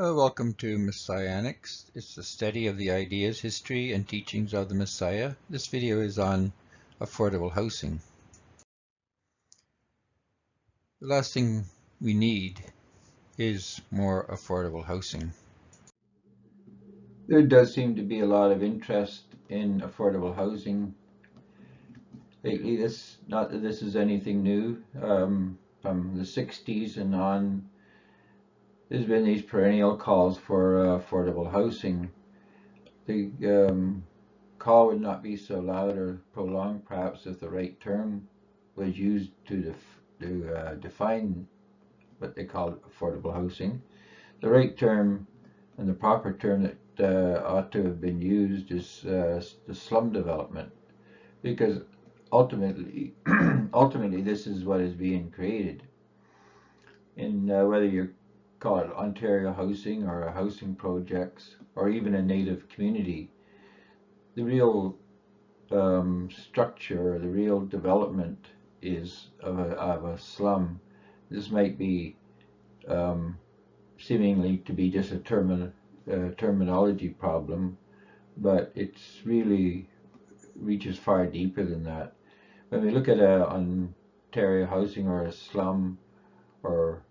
Welcome to Messianics. It's the study of the ideas, history, and teachings of the Messiah. This video is on affordable housing. The last thing we need is more affordable housing. There does seem to be a lot of interest in affordable housing lately. Not that this is anything new. From the 60s and on, there's been these perennial calls for affordable housing. The call would not be so loud or prolonged, perhaps, if the right term was used to define what they call affordable housing. The right term and the proper term that ought to have been used is the slum development, because ultimately, this is what is being created. In whether you call it Ontario housing or a housing projects or even a native community, the real structure, the real development is of a slum. This might be seemingly to be just a terminology problem, but it's really reaches far deeper than that. When we look at a Ontario housing or a slum or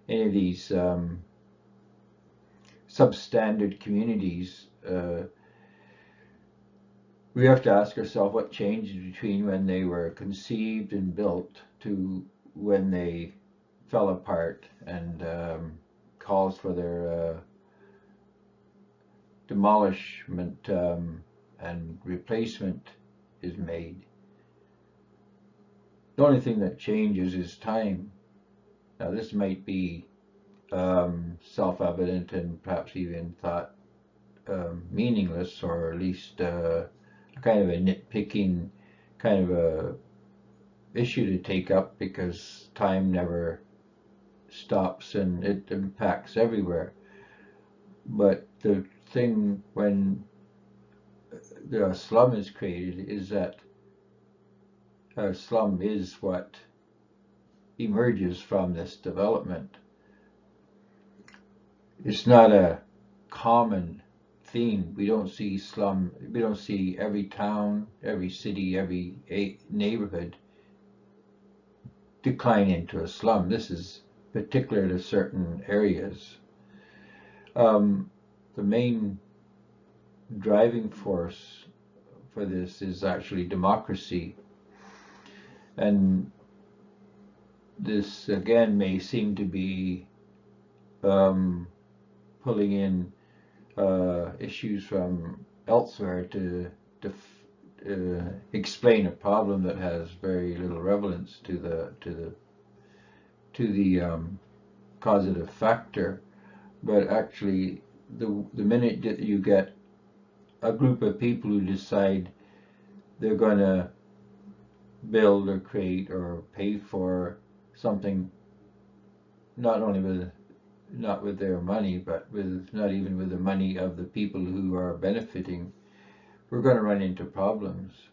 any of these substandard communities, we have to ask ourselves what changed between when they were conceived and built to when they fell apart, and calls for their demolishment and replacement is made. The only thing that changes is time. Now, this might be self-evident and perhaps even thought meaningless, or at least kind of a nitpicking kind of a issue to take up, because time never stops and it impacts everywhere. But the thing when the slum is created is that a slum is what emerges from this development. It's not a common theme. We don't see every town, every city, every neighborhood decline into a slum. This is particular to certain areas. The main driving force for this is actually democracy, and this again may seem to be pulling in issues from elsewhere to explain a problem that has very little relevance to the causative factor. But actually, the minute that you get a group of people who decide they're going to build or create or pay for something, not with their money, but not even with the money of the people who are benefiting, we're going to run into problems.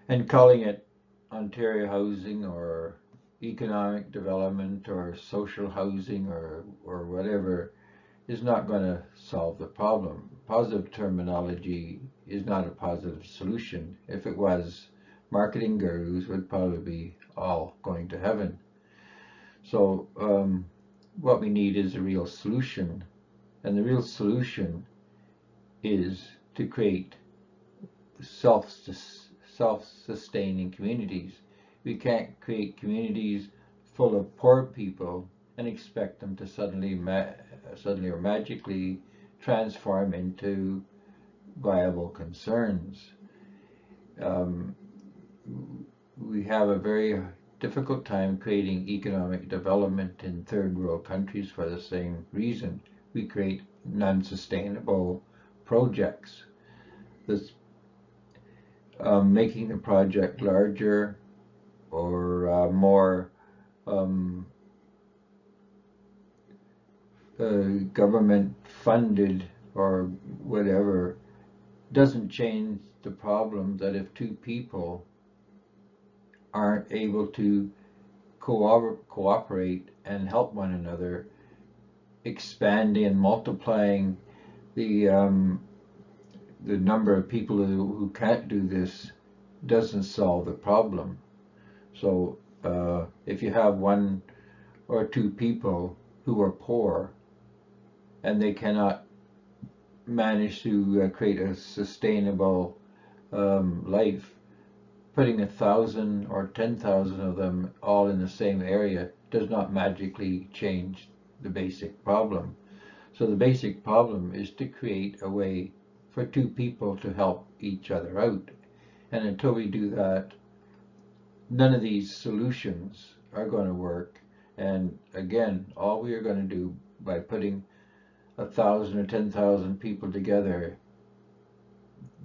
And calling it Ontario housing or economic development or social housing or whatever is not going to solve the problem. Positive terminology is not a positive solution. If it was, marketing gurus would probably be all going to heaven. So what we need is a real solution, and the real solution is to create self-sustaining communities. We can't create communities full of poor people and expect them to suddenly or magically transform into viable concerns. We have a very difficult time creating economic development in third world countries for the same reason. We create non-sustainable projects. This making the project larger or more government funded or whatever doesn't change the problem that if two people aren't able to cooperate and help one another, expanding and multiplying the number of people who can't do this doesn't solve the problem. So if you have one or two people who are poor and they cannot manage to create a sustainable life, putting 1,000 or 10,000 of them all in the same area does not magically change the basic problem. So the basic problem is to create a way for two people to help each other out. And until we do that, none of these solutions are going to work. And again, all we are going to do by putting 1,000 or 10,000 people together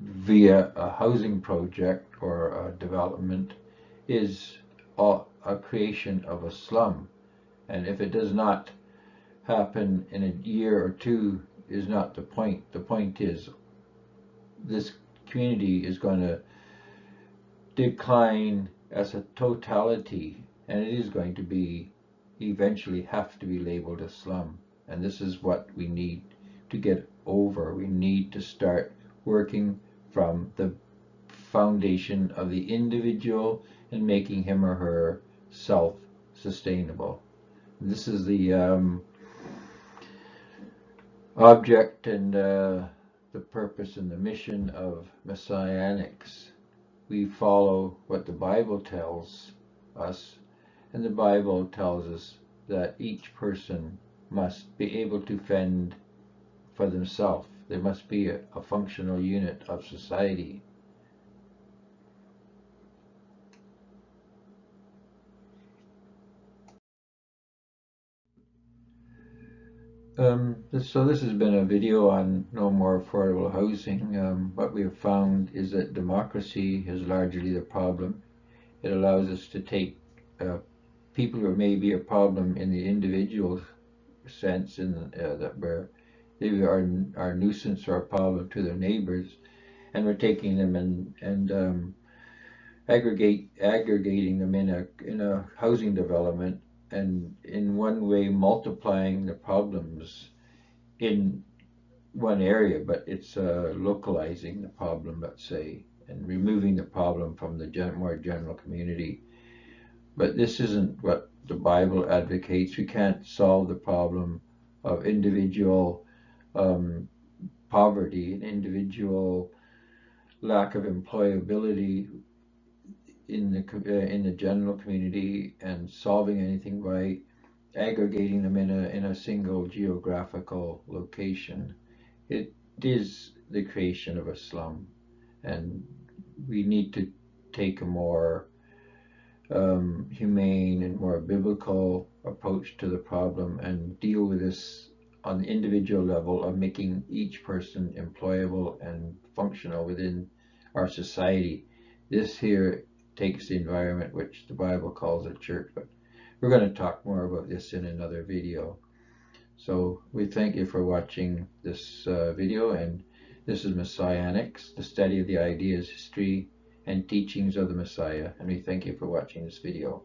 via a housing project or a development is a creation of a slum. And if it does not happen in a year or two is not the point. The point is this community is going to decline as a totality, and it is going to be eventually have to be labeled a slum. And this is what we need to get over. We need to start working from the foundation of the individual and making him or her self-sustainable. This is the object and the purpose and the mission of Messianics. We follow what the Bible tells us, and the Bible tells us that each person must be able to fend for themselves. There must be a functional unit of society. So this has been a video on no more affordable housing. What we have found is that democracy is largely the problem. It allows us to take people who may be a problem in the individual sense, that where they are nuisance or a problem to their neighbors, and we're taking them and aggregating them in a housing development, and in one way multiplying the problems in one area, but it's localizing the problem, let's say, and removing the problem from the more general community. But this isn't what the Bible advocates. We can't solve the problem of individual poverty and individual lack of employability in the general community and solving anything by aggregating them in a single geographical location. It is the creation of a slum, and we need to take a more humane and more biblical approach to the problem and deal with this on the individual level of making each person employable and functional within our society. This here takes the environment, which the Bible calls a church, but we're going to talk more about this in another video. So we thank you for watching this video, and this is Messianics, the study of the ideas, history, and teachings of the Messiah, and we thank you for watching this video.